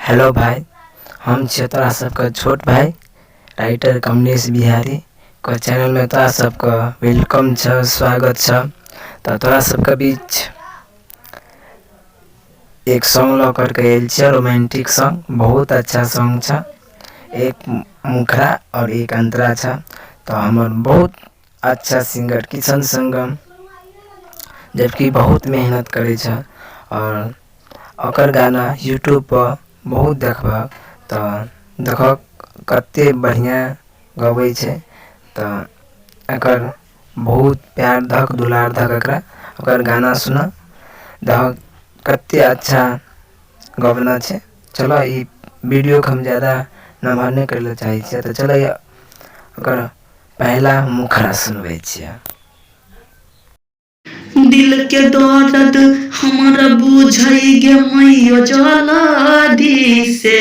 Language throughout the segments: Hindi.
हेलो भाई, हम छे तोरा सबका छोट भाई राइटर कमलेश बिहारी को चैनल में तोरा सबका वेलकम छ, स्वागत छ। तो तोरा सबका बीच एक सॉन्ग लो करके आयल छ, रोमांटिक सॉन्ग, बहुत अच्छा सॉन्ग छ। एक मुखरा और एक अंतरा छ। तो हमार बहुत अच्छा सिंगर किशन संगम जबकि बहुत मेहनत करे छ और ओकर गाना यूट्यूब पर बहुत देखबा। तो देख कते बढ़िया गबै छे। तो एकर बहुत प्यार धक दुलार धक एकरा ओकर गाना सुना देख कते अच्छा गबना छे। चलो ई वीडियो को हम ज़्यादा नंबर नहीं करे चाहे छे। तो चलो ओकर पहला मुखरा सुनबे छिए। दिल के दर्द हमारा बुझाई गे मैया जला दी से।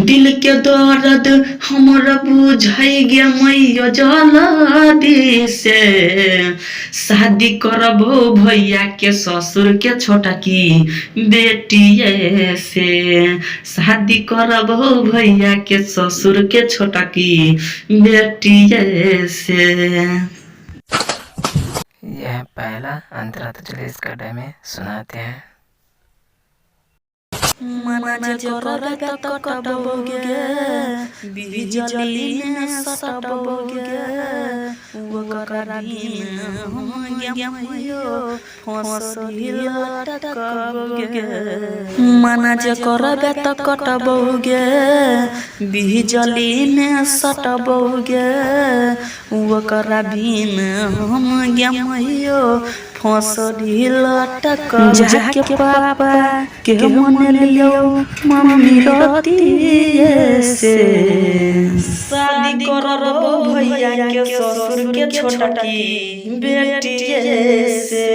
दिल के दर्द हमारा बुझाई गे मैया जला दी से। शादी करबो भैया के ससुर के छोटा की बेटिए से। शादी करबो भैया के ससुर के छोटा की बेटिए से। यह पहला अंतरा। तो चलिए इसका डेमो सुनाते हैं। मना जे करबे त कटबोगे बिजली में सटबोगे ओकरा बिन हम गेमयो फसली लटकबोगे। मना जे करबे त कटबोगे बिजली में सटबोगे ओकरा बिन हम गेमयो फसली लटकबोगे। जाके पापा के मन लियो मम्मी रतिए से। शादी करबो भैया के ससुर के छोटा की बेटिए से।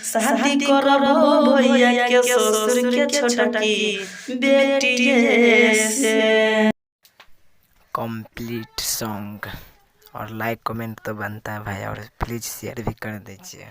शादी करबो भैया के ससुर के छोटा की बेटिए से। कंप्लीट सॉन्ग और लाइक कमेंट तो बनता है भाई, और प्लीज़ शेयर भी कर दीजिए।